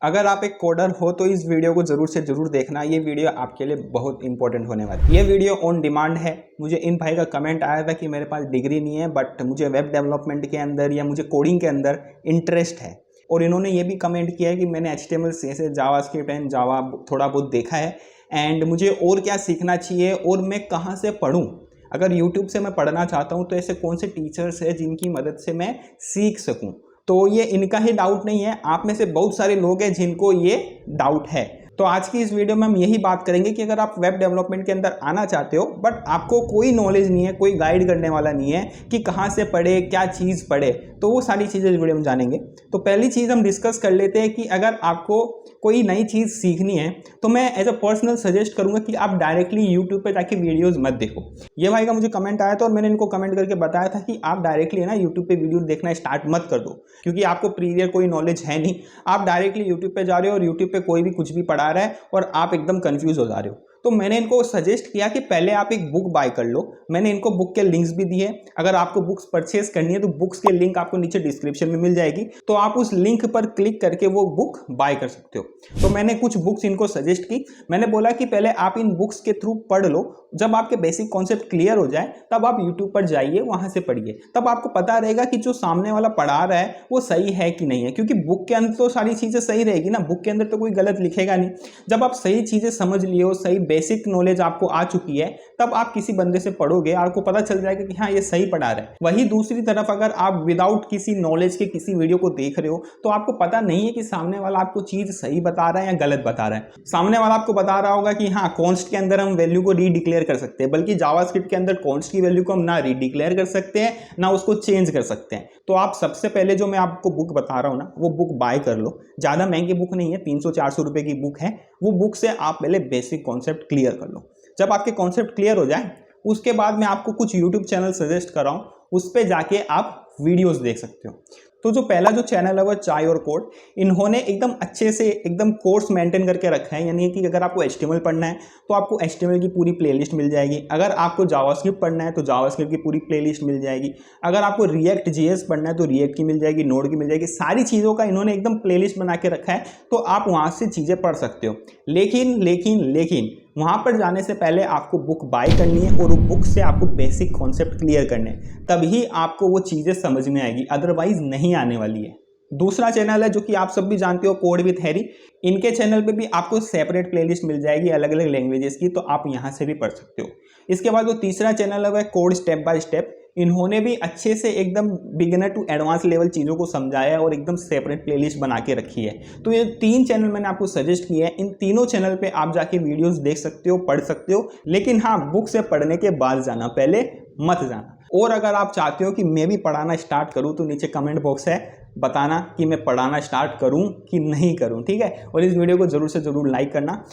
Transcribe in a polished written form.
अगर आप एक कोडर हो तो इस वीडियो को ज़रूर से ज़रूर देखना। ये वीडियो आपके लिए बहुत इंपॉर्टेंट होने वाली है। ये वीडियो ऑन डिमांड है। मुझे इन भाई का कमेंट आया था कि मेरे पास डिग्री नहीं है बट मुझे वेब डेवलपमेंट के अंदर या मुझे कोडिंग के अंदर इंटरेस्ट है। और इन्होंने ये भी कमेंट किया है कि मैंने HTML CSS जावास्क्रिप्ट एंड जावा थोड़ा बहुत देखा है एंड मुझे और क्या सीखना चाहिए और मैं कहाँ से पढ़ूँ। अगर यूट्यूब से मैं पढ़ना चाहता हूँ तो ऐसे कौन से टीचर्स हैं जिनकी मदद से मैं सीख सकूँ। तो ये इनका ही डाउट नहीं है, आप में से बहुत सारे लोग हैं जिनको ये डाउट है। तो आज की इस वीडियो में हम यही बात करेंगे कि अगर आप वेब डेवलपमेंट के अंदर आना चाहते हो बट आपको कोई नॉलेज नहीं है, कोई गाइड करने वाला नहीं है कि कहाँ से पढ़े, क्या चीज़ पढ़े, तो वो सारी चीज़ें इस वीडियो में जानेंगे। तो पहली चीज़ हम डिस्कस कर लेते हैं कि अगर आपको कोई नई चीज़ सीखनी है तो मैं एज अ पर्सनल सजेस्ट करूँगा कि आप डायरेक्टली यूट्यूब पे जाके वीडियोस मत देखो। ये भाई का मुझे कमेंट आया था और मैंने इनको कमेंट करके बताया था कि आप डायरेक्टली है ना यूट्यूब पे वीडियो देखना स्टार्ट मत कर दो, क्योंकि आपको प्रीवियर कोई नॉलेज है नहीं। आप डायरेक्टली यूट्यूब पे जा रहे हो और यूट्यूब पे कोई भी कुछ भी पढ़ा रहा है और आप एकदम कंफ्यूज हो जा रहे हो। तो मैंने इनको सजेस्ट किया कि पहले आप एक बुक बाय कर लो। मैंने इनको बुक के लिंक्स भी दिए। अगर आपको बुक्स परचेज करनी है तो बुक्स के लिंक आपको नीचे डिस्क्रिप्शन में मिल जाएगी, तो आप उस लिंक पर क्लिक करके वो बुक बाय कर सकते हो। तो मैंने कुछ बुक्स इनको सजेस्ट की। मैंने बोला कि पहले आप इन बुक्स के थ्रू पढ़ लो, जब आपके बेसिक कॉन्सेप्ट क्लियर हो जाए तब आप यूट्यूब पर जाइए, वहां से पढ़िए। तब आपको पता रहेगा कि जो सामने वाला पढ़ा रहा है वो सही है कि नहीं है, क्योंकि बुक के अंदर तो सारी चीज़ें सही रहेगी ना, बुक के अंदर तो कोई गलत लिखेगा नहीं। जब आप सही चीज़ें समझ लिए हो, सही बेसिक नॉलेज आपको आ चुकी है, तब आप किसी बंदे से पढ़ोगे, आपको पता चल जाएगा कि हाँ ये सही पढ़ा रहा है। वही दूसरी तरफ अगर आप विदाउट किसी नॉलेज के किसी वीडियो को देख रहे हो तो आपको पता नहीं है कि सामने वाला आपको चीज़ सही बता रहा है या गलत बता रहा है। सामने वाला आपको बता रहा होगा कि हाँ कॉन्स्ट के अंदर हम वैल्यू को रीडिक्लेयर कर सकते हैं, बल्कि जावास्क्रिप्ट के अंदर कॉन्स्ट की वैल्यू को हम ना रीडिक्लेयर कर सकते हैं ना उसको चेंज कर सकते हैं। तो आप सबसे पहले जो मैं आपको बुक बता रहा हूँ ना, वो बुक बाय कर लो। ज़्यादा महंगी बुक नहीं है, 300-400 रुपये की बुक है। वो बुक से आप पहले बेसिक कॉन्सेप्ट क्लियर कर लो। जब आपके कॉन्सेप्ट क्लियर हो जाए उसके बाद मैं आपको कुछ यूट्यूब चैनल सजेस्ट कर रहा हूँ, उस पर जाके आप वीडियोस देख सकते हो। तो जो पहला जो चैनल है वो चाय और कोड, इन्होंने एकदम अच्छे से एकदम कोर्स मेंटेन करके रखा है। यानी कि अगर आपको HTML पढ़ना है तो आपको HTML की पूरी प्लेलिस्ट मिल जाएगी। अगर आपको जावास्क्रिप्ट पढ़ना है तो जावास्क्रिप्ट की पूरी प्लेलिस्ट मिल जाएगी। अगर आपको रिएक्ट JS पढ़ना है तो रिएक्ट की मिल जाएगी, नोड की मिल जाएगी। सारी चीज़ों का इन्होंने एकदम प्लेलिस्ट बना के रखा है, तो आप वहाँ से चीज़ें पढ़ सकते हो। लेकिन वहाँ पर जाने से पहले आपको बुक बाय करनी है और वो बुक से आपको बेसिक कॉन्सेप्ट क्लियर करने हैं, तभी आपको वो चीज़ें समझ में आएगी, अदरवाइज नहीं आने वाली है। दूसरा चैनल है जो कि आप सब भी जानते हो, कोड विद हैरी। इनके चैनल पे भी आपको सेपरेट प्लेलिस्ट मिल जाएगी अलग अलग लैंग्वेजेस की, तो आप यहाँ से भी पढ़ सकते हो। इसके बाद जो तीसरा चैनल है वह कोड स्टेप बाय स्टेप। इन्होंने भी अच्छे से एकदम बिगिनर टू एडवांस लेवल चीज़ों को समझाया है और एकदम सेपरेट प्लेलिस्ट बना के रखी है। तो ये 3 चैनल मैंने आपको सजेस्ट किए हैं। इन तीनों चैनल पे आप जाके वीडियोस देख सकते हो, पढ़ सकते हो, लेकिन हाँ बुक से पढ़ने के बाद जाना, पहले मत जाना। और अगर आप चाहते हो कि मैं भी पढ़ाना स्टार्ट करूँ तो नीचे कमेंट बॉक्स है, बताना कि मैं पढ़ाना स्टार्ट करूं कि नहीं करूं, ठीक है। और इस वीडियो को जरूर से जरूर लाइक करना।